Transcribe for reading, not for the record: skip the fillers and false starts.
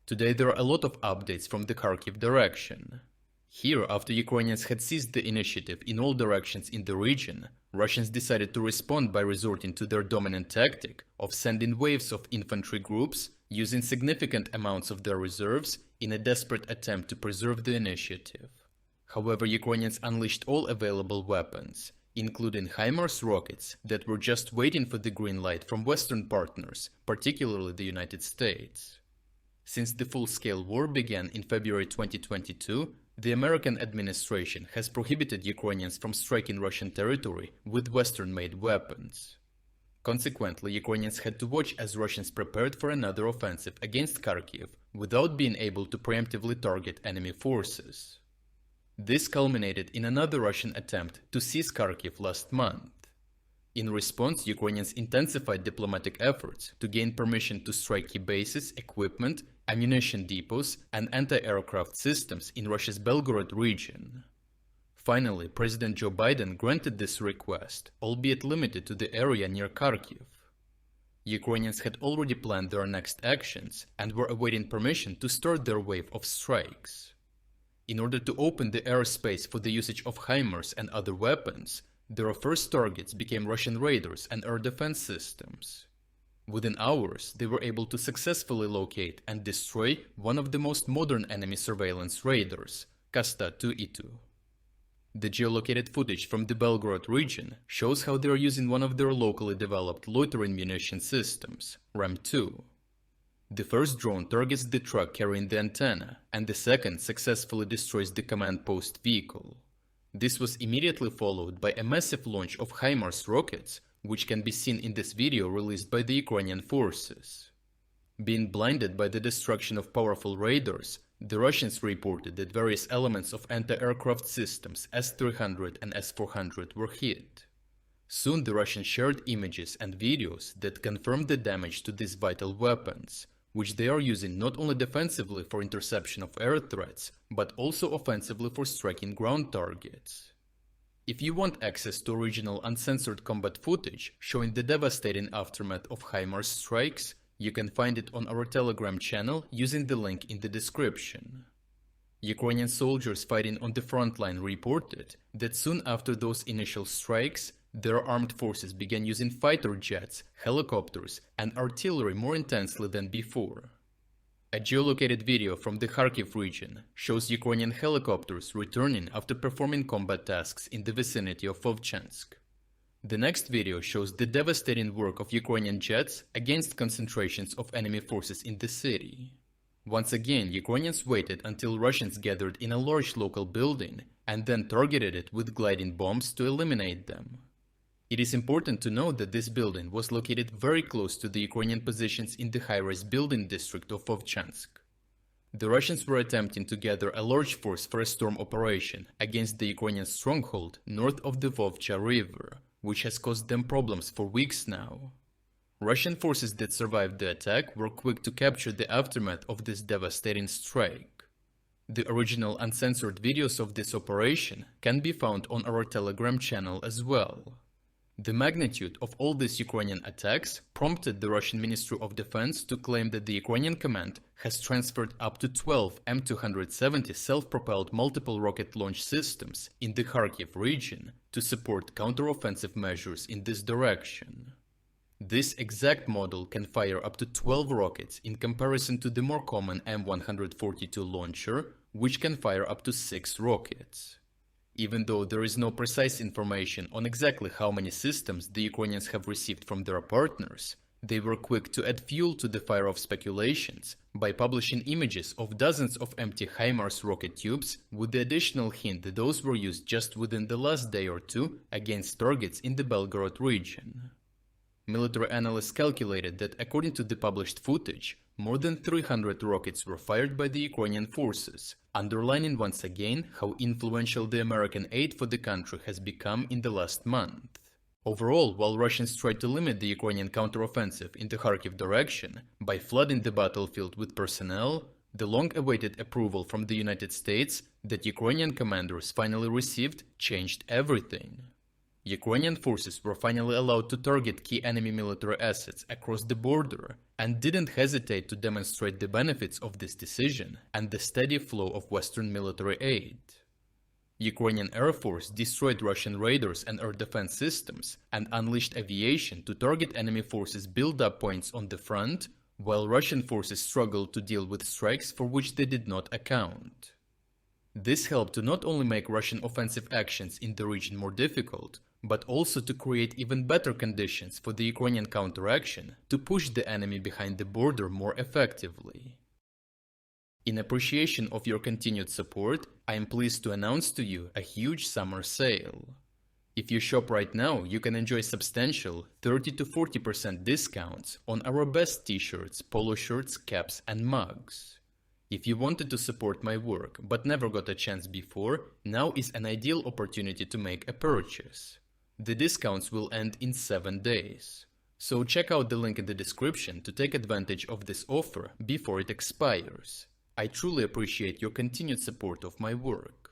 Today there are a lot of updates from the Kharkiv direction. Here, after Ukrainians had seized the initiative in all directions in the region, Russians decided to respond by resorting to their dominant tactic of sending waves of infantry groups, using significant amounts of their reserves in a desperate attempt to preserve the initiative. However, Ukrainians unleashed all available weapons, including HIMARS rockets that were just waiting for the green light from Western partners, particularly the United States. Since the full-scale war began in February 2022, the American administration has prohibited Ukrainians from striking Russian territory with Western-made weapons. Consequently, Ukrainians had to watch as Russians prepared for another offensive against Kharkiv without being able to preemptively target enemy forces. This culminated in another Russian attempt to seize Kharkiv last month. In response, Ukrainians intensified diplomatic efforts to gain permission to strike key bases, equipment, ammunition depots, and anti-aircraft systems in Russia's Belgorod region. Finally, President Joe Biden granted this request, albeit limited to the area near Kharkiv. Ukrainians had already planned their next actions and were awaiting permission to start their wave of strikes. In order to open the airspace for the usage of HIMARS and other weapons, their first targets became Russian radars and air defense systems. Within hours, they were able to successfully locate and destroy one of the most modern enemy surveillance radars, Kasta 2E2. The geolocated footage from the Belgorod region shows how they are using one of their locally developed loitering munition systems, RAM-2. The first drone targets the truck carrying the antenna, and the second successfully destroys the command post vehicle. This was immediately followed by a massive launch of HIMARS rockets, which can be seen in this video released by the Ukrainian forces. Being blinded by the destruction of powerful radars, the Russians reported that various elements of anti-aircraft systems S-300 and S-400 were hit. Soon the Russians shared images and videos that confirmed the damage to these vital weapons, which they are using not only defensively for interception of air threats, but also offensively for striking ground targets. If you want access to original uncensored combat footage showing the devastating aftermath of HIMARS strikes, you can find it on our Telegram channel using the link in the description. Ukrainian soldiers fighting on the front line reported that soon after those initial strikes, their armed forces began using fighter jets, helicopters, and artillery more intensely than before. A geolocated video from the Kharkiv region shows Ukrainian helicopters returning after performing combat tasks in the vicinity of Vovchansk. The next video shows the devastating work of Ukrainian jets against concentrations of enemy forces in the city. Once again, Ukrainians waited until Russians gathered in a large local building and then targeted it with gliding bombs to eliminate them. It is important to note that this building was located very close to the Ukrainian positions in the high-rise building district of Vovchansk. The Russians were attempting to gather a large force for a storm operation against the Ukrainian stronghold north of the Vovcha River, which has caused them problems for weeks now. Russian forces that survived the attack were quick to capture the aftermath of this devastating strike. The original uncensored videos of this operation can be found on our Telegram channel as well. The magnitude of all these Ukrainian attacks prompted the Russian Ministry of Defense to claim that the Ukrainian command has transferred up to 12 M270 self-propelled multiple rocket launch systems in the Kharkiv region to support counter-offensive measures in this direction. This exact model can fire up to 12 rockets in comparison to the more common M142 launcher, which can fire up to 6 rockets. Even though there is no precise information on exactly how many systems the Ukrainians have received from their partners, they were quick to add fuel to the fire of speculations by publishing images of dozens of empty HIMARS rocket tubes with the additional hint that those were used just within the last day or two against targets in the Belgorod region. Military analysts calculated that according to the published footage, more than 300 rockets were fired by the Ukrainian forces, underlining once again how influential the American aid for the country has become in the last month. Overall, while Russians tried to limit the Ukrainian counteroffensive in the Kharkiv direction by flooding the battlefield with personnel, the long-awaited approval from the United States that Ukrainian commanders finally received changed everything. Ukrainian forces were finally allowed to target key enemy military assets across the border and didn't hesitate to demonstrate the benefits of this decision and the steady flow of Western military aid. Ukrainian Air Force destroyed Russian radars and air defense systems and unleashed aviation to target enemy forces' build-up points on the front, while Russian forces struggled to deal with strikes for which they did not account. This helped to not only make Russian offensive actions in the region more difficult, but also to create even better conditions for the Ukrainian counteraction to push the enemy behind the border more effectively. In appreciation of your continued support, I am pleased to announce to you a huge summer sale. If you shop right now, you can enjoy substantial 30 to 40% discounts on our best t-shirts, polo shirts, caps and mugs. If you wanted to support my work but never got a chance before, now is an ideal opportunity to make a purchase. The discounts will end in 7 days. So check out the link in the description to take advantage of this offer before it expires. I truly appreciate your continued support of my work.